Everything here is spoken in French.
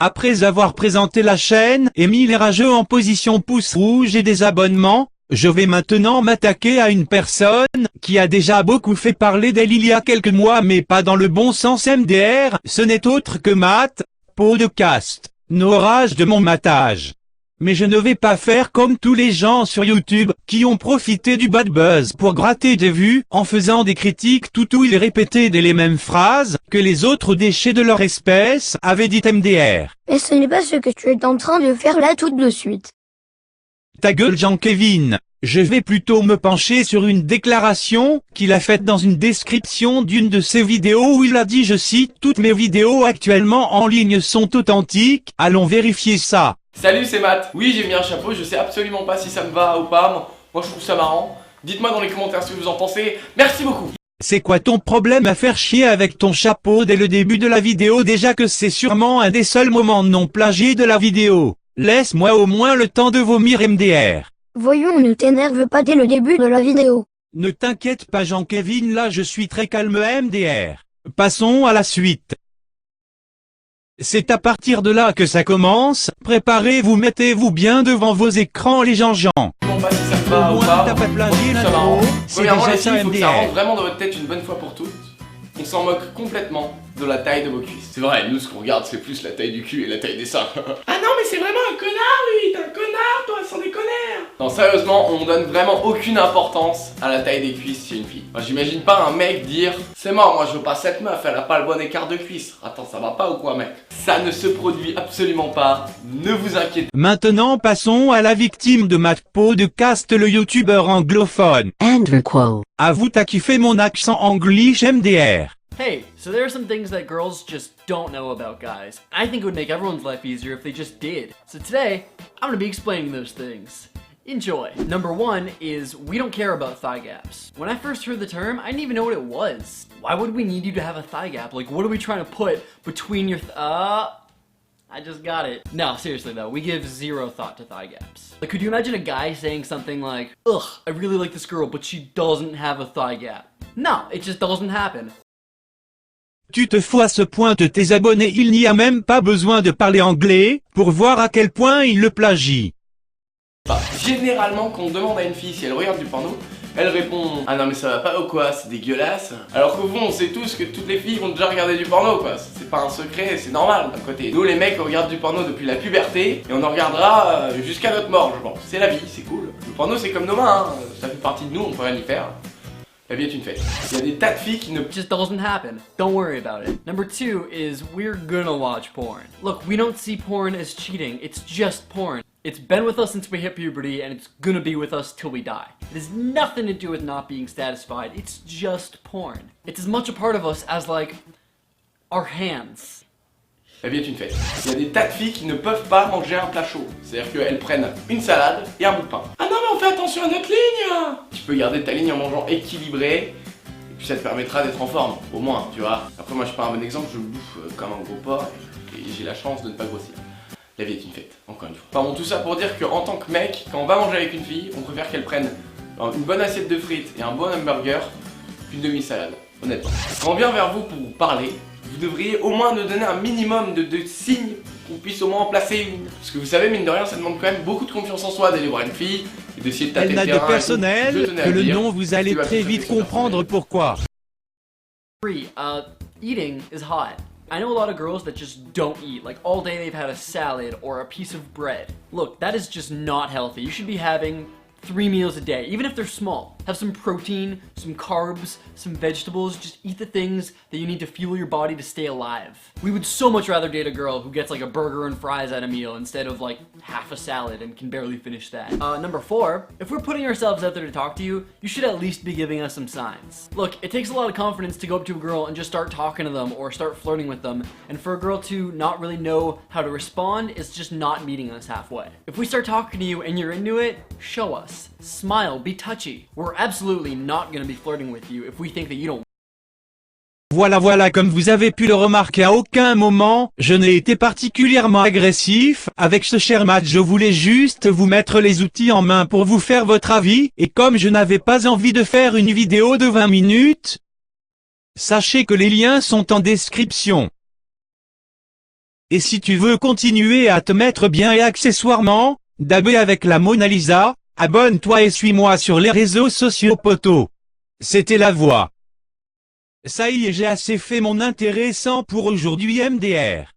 Après avoir présenté la chaîne et mis les rageux en position pouce rouge et des abonnements, je vais maintenant m'attaquer à une personne qui a déjà beaucoup fait parler d'elle il y a quelques mois mais pas dans le bon sens MDR, ce n'est autre que Matt Podcast, Norage de mon matage. Mais je ne vais pas faire comme tous les gens sur YouTube, qui ont profité du bad buzz pour gratter des vues, en faisant des critiques tout où ils répétaient les mêmes phrases, que les autres déchets de leur espèce avaient dit MDR. Mais ce n'est pas ce que tu es en train de faire là tout de suite. Ta gueule Jean-Kevin, je vais plutôt me pencher sur une déclaration qu'il a faite dans une description d'une de ses vidéos où il a dit, je cite, « Toutes mes vidéos actuellement en ligne sont authentiques, allons vérifier ça ». Salut, c'est Matt. Oui, j'ai mis un chapeau, je sais absolument pas si ça me va ou pas, moi je trouve ça marrant. Dites-moi dans les commentaires ce que vous en pensez, merci beaucoup. C'est quoi ton problème à faire chier avec ton chapeau dès le début de la vidéo, déjà que c'est sûrement un des seuls moments non plagiés de la vidéo. Laisse-moi au moins le temps de vomir MDR. Voyons, ne t'énerve pas dès le début de la vidéo. Ne t'inquiète pas Jean-Kevin, là je suis très calme MDR. Passons à la suite. C'est à partir de là que ça commence, préparez-vous, mettez-vous bien devant vos écrans les gens. Non, pas si ça me va Au ou moins pas, t'as pas plagié ça l'intro, marrant. c'est Premièrement, déjà les filles, ça il faut que ça rentre MDR. vraiment dans votre tête une bonne fois pour toutes. On s'en moque complètement de la taille de vos cuisses. C'est vrai, nous ce qu'on regarde c'est plus la taille du cul et la taille des seins. Ah non mais c'est vraiment un connard lui, t'es un connard toi, sans déconner. Non sérieusement, on donne vraiment aucune importance à la taille des cuisses chez une fille. Moi j'imagine pas un mec dire c'est mort, moi je veux pas cette meuf, elle a pas le bon écart de cuisse. Attends, ça va pas ou quoi mec? Ça ne se produit absolument pas, ne vous inquiétez. Maintenant passons à la victime de Matt Podcast, le youtubeur anglophone. Andrew Quo. Avoue t'as kiffé mon accent anglish MDR. Hey, so there are some things that girls just don't know about guys. I think it would make everyone's life easier if they just did. So today, I'm gonna be explaining those things. Enjoy. Number one is we don't care about thigh gaps. When I first heard the term, I didn't even know what it was. Why would we need you to have a thigh gap? Like, what are we trying to put between your I just got it. No, seriously though, we give zero thought to thigh gaps. Like, could you imagine a guy saying something like, ugh, I really like this girl, but she doesn't have a thigh gap? No, it just doesn't happen. Tu te fous à ce point de tes abonnés, il n'y a même pas besoin de parler anglais, pour voir à quel point il le plagie. Généralement quand on demande à une fille si elle regarde du porno, elle répond ah non mais ça va pas ou quoi, c'est dégueulasse. Alors qu'au fond on sait tous que toutes les filles vont déjà regarder du porno quoi, c'est pas un secret, c'est normal d'un côté. Nous les mecs on regarde du porno depuis la puberté et on en regardera jusqu'à notre mort je pense. C'est la vie, c'est cool. Le porno c'est comme nos mains, hein. Ça fait partie de nous, on peut rien y faire. La vie est une fête. Il y a des tas de filles qui ne... It just doesn't happen. Don't worry about it. Number two is we're gonna watch porn. Look, we don't see porn as cheating, it's just porn. It's been with us since we hit puberty and it's gonna be with us till we die. It has nothing to do with not being satisfied, it's just porn. It's as much a part of us as like our hands. La vie est une fête. Il y a des tas de filles qui ne peuvent pas manger un plat chaud. C'est-à-dire qu'elles prennent une salade et un bout de pain. Ah non mais on fait attention à notre ligne. Tu peux garder ta ligne en mangeant équilibré. Et puis ça te permettra d'être en forme, au moins, tu vois. Après moi je suis pas un bon exemple, je bouffe comme un gros porc et j'ai la chance de ne pas grossir. La vie est une fête, encore une fois. Enfin bon, tout ça pour dire qu'en tant que mec, quand on va manger avec une fille, on préfère qu'elle prenne une bonne assiette de frites et un bon hamburger qu'une demi-salade, honnêtement. Quand on vient vers vous pour vous parler, vous devriez au moins nous donner un minimum de signes qu'on puisse au moins en placer une. Parce que vous savez, mine de rien, ça demande quand même beaucoup de confiance en soi d'aller voir une fille et d'essayer de taper Elle n'a le de terrain. personnel que le nom vous allez très vite comprendre pourquoi. Three, eating is hot. I know a lot of girls that just don't eat, like all day they've had a salad or a piece of bread. Look, that is just not healthy. You should be having 3 meals a day, even if they're small. Have some protein, some carbs, some vegetables, just eat the things that you need to fuel your body to stay alive. We would so much rather date a girl who gets like a burger and fries at a meal instead of like half a salad and can barely finish that. Number four, if we're putting ourselves out there to talk to you, you should at least be giving us some signs. Look, it takes a lot of confidence to go up to a girl and just start talking to them or start flirting with them, and for a girl to not really know how to respond is just not meeting us halfway. If we start talking to you and you're into it, show us. Smile, be touchy. We're absolutely not gonna be flirting with you if we think that you don't. Voilà, comme vous avez pu le remarquer, à aucun moment, je n'ai été particulièrement agressif avec ce cher match. Je voulais juste vous mettre les outils en main pour vous faire votre avis, et comme je n'avais pas envie de faire une vidéo de 20 minutes, sachez que les liens sont en description. Et si tu veux continuer à te mettre bien et accessoirement, dabber avec la Mona Lisa, abonne-toi et suis-moi sur les réseaux sociaux poto. C'était la voix. Ça y est, j'ai assez fait mon intéressant pour aujourd'hui MDR.